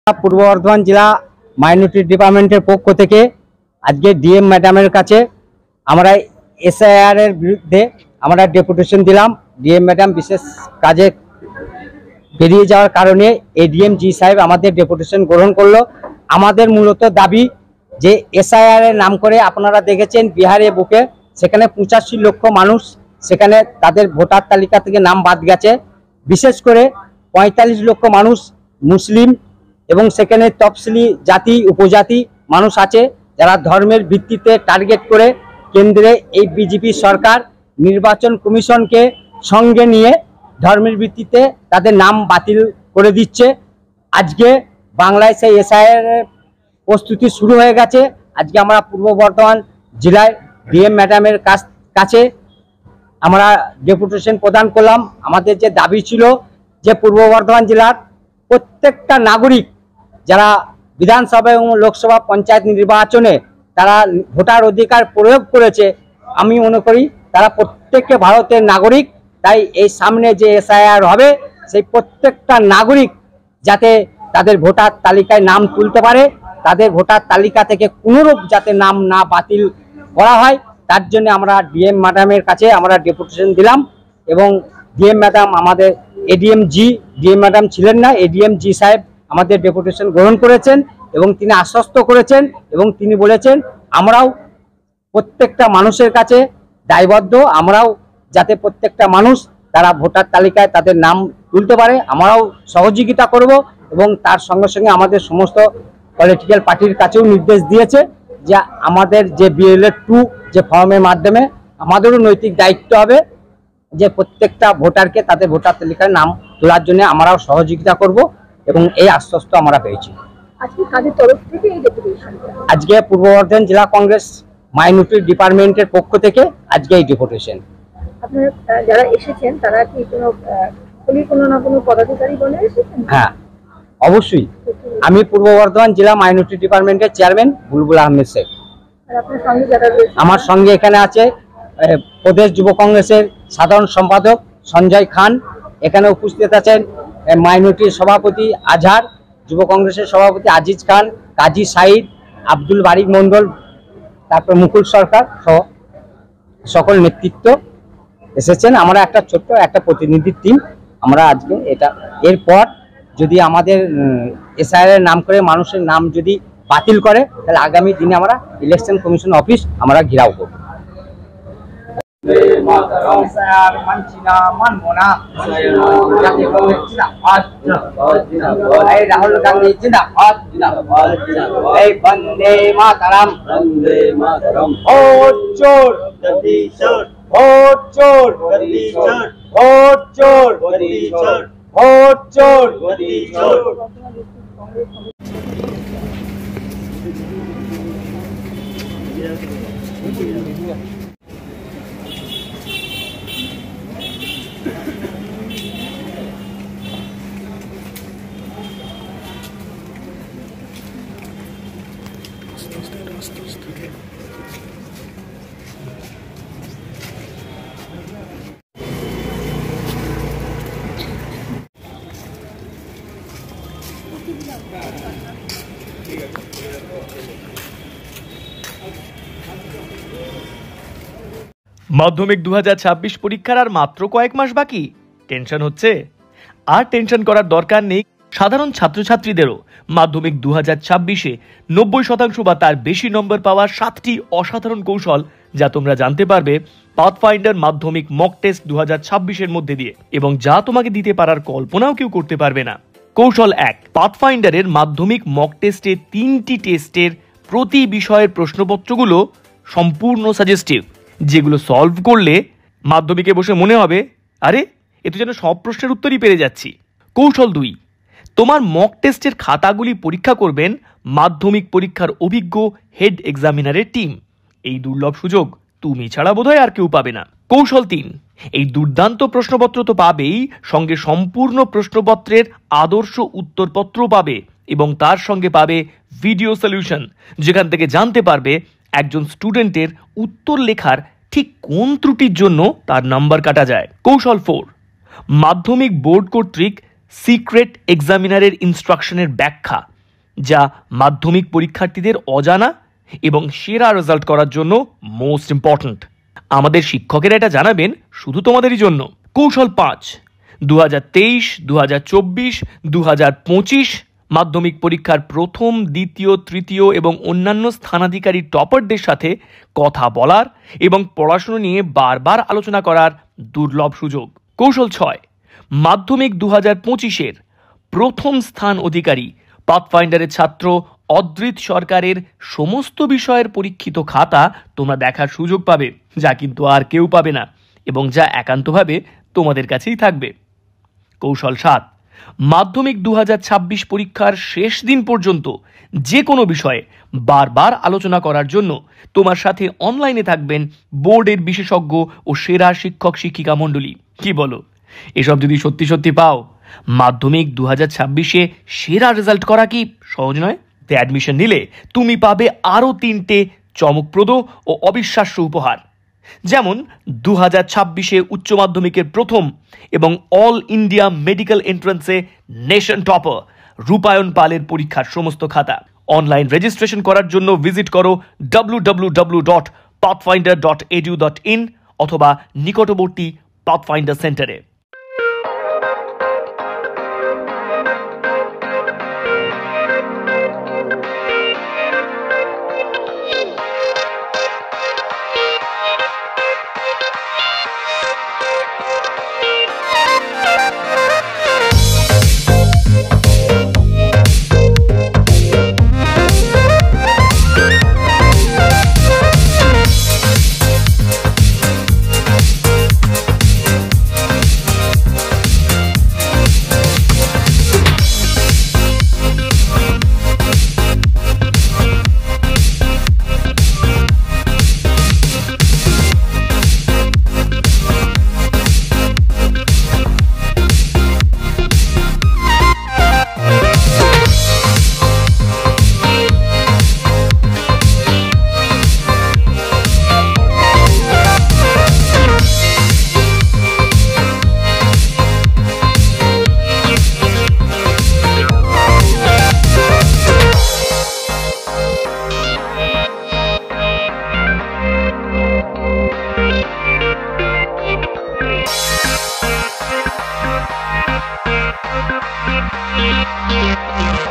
পূর্ব বর্ধমান জেলা মাইনরিটি ডিপার্টমেন্টের পক্ষ থেকে আজকে ডিএম ম্যাডামের কাছে আমরা এসআইআর এর বিরুদ্ধে আমরা ডেপুটেশন দিলাম। ডিএম ম্যাডাম বিশেষ কাজে বেরিয়ে যাওয়ার কারণে এডিএম জি সাহেব আমাদের ডেপুটেশন গ্রহণ করলো। আমাদের মূলত দাবি যে এসআইআর এর নাম করে আপনারা দেখেছেন বিহারে বুকে সেখানে 85 লক্ষ মানুষ সেখানে তাদের ভোটার তালিকা থেকে নাম বাদ গেছে। বিশেষ করে 45 লক্ষ মানুষ মুসলিম এবং সেখানে তফসিলি জাতি উপজাতি মানুষ আছে যারা ধর্মের ভিত্তিতে টার্গেট করে কেন্দ্রে এই বিজেপি সরকার নির্বাচন কমিশনকে সঙ্গে নিয়ে ধর্মের ভিত্তিতে তাদের নাম বাতিল করে দিচ্ছে। আজকে বাংলায় সেই এসআইআর প্রস্তুতি শুরু হয়ে গেছে। আজকে আমরা পূর্ব বর্ধমান জেলায় ডিএম ম্যাডামের কাছে আমরা ডেপুটেশন প্রদান করলাম। আমাদের যে দাবি ছিল যে পূর্ব বর্ধমান জেলার প্রত্যেকটা নাগরিক যারা বিধানসভা এবং লোকসভা পঞ্চায়েত নির্বাচনে তারা ভোটার অধিকার প্রয়োগ করেছে, আমি মনে করি তারা প্রত্যেককে ভারতের নাগরিক। তাই এই সামনে যে এসআইআর হবে সেই প্রত্যেকটা নাগরিক যাতে তাদের ভোটার তালিকায় নাম তুলতে পারে, তাদের ভোটার তালিকা থেকে কোনোরূপ যাতে নাম না বাতিল করা হয়, তার জন্য আমরা ডিএম ম্যাডামের কাছে আমরা ডেপুটেশন দিলাম। এবং ডিএম ম্যাডাম আমাদের ডিএম ম্যাডাম ছিলেন না, এডিএম জি সাহেব আমাদের ডেপুটেশন গ্রহণ করেছেন এবং তিনি আশ্বস্ত করেছেন এবং তিনি বলেছেন আমরাও প্রত্যেকটা মানুষের কাছে দায়বদ্ধ, আমরাও যাতে প্রত্যেকটা মানুষ তারা ভোটার তালিকায় তাদের নাম তুলতে পারে আমরাও সহযোগিতা করব। এবং তার সঙ্গে সঙ্গে আমাদের সমস্ত পলিটিক্যাল পার্টির কাছেও নির্দেশ দিয়েছে যে আমাদের যে বিএলএ 2 যে ফর্মের মাধ্যমে আমাদেরও নৈতিক দায়িত্ব হবে যে প্রত্যেকটা ভোটারকে তাদের ভোটার তালিকায় নাম তোলার জন্য আমরাও সহযোগিতা করব এবং এই আশ্বস্ত আমরা পেয়েছি। আজকে পূর্ব বর্ধমান জেলা কংগ্রেস মাইনরিটি ডিপার্টমেন্টের পক্ষ থেকে আজকে এই ডেপুটেশন। যারা এসেছেন তারা কি কোনো না কোনো পদাধিকারী বলে এসেছেন? হ্যাঁ অবশ্যই, আমি পূর্ব বর্ধমান জেলা মাইনরিটি ডিপার্টমেন্টের চেয়ারম্যান বুলবুল আহমেদ শেখ। আমার সঙ্গে এখানে আছে প্রদেশ যুব কংগ্রেসের সাধারণ সম্পাদক সঞ্জয় খান, এখানে উপস্থিত আছেন মাইনরিটির সভাপতি আজহার, যুব কংগ্রেসের সভাপতি আজিজ খান, কাজী সাইদ, আব্দুল বারিক মন্ডল, তারপর মুকুল সরকার সহ সকল নেতৃত্ব এসেছেন। আমরা একটা ছোট্ট একটা প্রতিনিধির টিম আমরা আজকে এটা এরপর যদি আমাদের এসআইআর নাম করে মানুষের নাম যদি বাতিল করে তাহলে আগামী দিনে আমরা ইলেকশন কমিশন অফিস আমরা ঘেরাও করব। রাহুল গান্ধী জিন্দাবাদ, বন্দে মাতরম, ভোট চোর, ভোট চোর, ভোট চোর, ভোট চোর। মাধ্যমিক 2026 পরীক্ষার আর মাত্র কয়েক মাস বাকি। টেনশন হচ্ছে? আর টেনশন করার দরকার নেই। সাধারণ ছাত্রছাত্রীদেরও মাধ্যমিক 2026-এ 90% বা তার বেশি নম্বর পাওয়ার 7টি অসাধারণ কৌশল যা তোমরা জানতে পারবে পাথফাইন্ডার মাধ্যমিক মক টেস্ট 2026-এর মধ্যে দিয়ে, এবং যা তোমাকে দিতে পারার কল্পনাও কেউ করতে পারবে না। কৌশল 1, পাথফাইন্ডারের মাধ্যমিক মক টেস্টে 3টি টেস্টের প্রতি বিষয়ের প্রশ্নপত্রগুলো সম্পূর্ণ সাজেস্টিভ, যেগুলো সলভ করলে মাধ্যমিকে বসে মনে হবে আরে এ তো যেন সব প্রশ্নের উত্তরই পেরে যাচ্ছি। কৌশল 2, তোমার মক টেস্টের খাতাগুলি পরীক্ষা করবেন মাধ্যমিক পরীক্ষার অভিজ্ঞ হেড এক্সামিনারের টিম। এই দুর্লভ সুযোগ তুমি ছাড়া বোধহয় আর কেউ পাবে না। কৌশল 3, এই দুর্দান্ত প্রশ্নপত্র তো পাবেই, সঙ্গে সম্পূর্ণ প্রশ্নপত্রের আদর্শ উত্তরপত্র পাবে এবং তার সঙ্গে পাবে ভিডিও সলিউশন, যেখান থেকে জানতে পারবে একজন স্টুডেন্টের উত্তর লেখার ঠিক কোন ত্রুটির জন্য তার নাম্বার কাটা যায়। কৌশল 4, মাধ্যমিক বোর্ড কর্তৃক সিক্রেট এক্সামিনারের ইনস্ট্রাকশনের ব্যাখ্যা যা মাধ্যমিক পরীক্ষার্থীদের অজানা এবং সেরা রেজাল্ট করার জন্য মোস্ট ইম্পর্ট্যান্ট। আমাদের শিক্ষকেরা এটা জানাবেন শুধু তোমাদেরই জন্য। কৌশল 5, 2023, 2024, 2025 মাধ্যমিক পরীক্ষার প্রথম, দ্বিতীয়, তৃতীয় এবং অন্যান্য স্থানাধিকারী টপারদের সাথে কথা বলার এবং পড়াশোনা নিয়ে বারবার আলোচনা করার দুর্লভ সুযোগ। কৌশল 6, মাধ্যমিক 2025-এর প্রথম স্থান অধিকারী পাথফাইন্ডারের ছাত্র অদ্রিত সরকারের সমস্ত বিষয়ের পরীক্ষিত খাতা তোমরা দেখার সুযোগ পাবে, যা কিন্তু আর কেউ পাবে না এবং যা একান্তভাবে তোমাদের কাছেই থাকবে। কৌশল 7, মাধ্যমিক 2026 পরীক্ষার শেষ দিন পর্যন্ত যে কোনো বিষয়ে বারবার আলোচনা করার জন্য তোমার সাথে অনলাইনে থাকবেন বোর্ডের বিশেষজ্ঞ ও সেরা শিক্ষক শিক্ষিকা মণ্ডলী। কি বলো, এসব যদি সত্যি সত্যি পাও, মাধ্যমিক 2026-এ সেরা রেজাল্ট করা কি সহজ নয়? তে অ্যাডমিশন নিলে তুমি পাবে আরও 3টে চমকপ্রদ ও অবিশ্বাস্য উপহার, যেমন 2026-এ উচ্চ মাধ্যমিকের প্রথম এবং অল ইন্ডিয়া মেডিকেল এন্ট্রান্সে নেশন টপার রূপায়ণ পালের পরীক্ষার সমস্ত খাতা। অনলাইন রেজিস্ট্রেশন করার জন্য ভিজিট করো www.pathfinder.edu.in অথবা নিকটবর্তী পাথফাইন্ডার সেন্টারে। Thank you.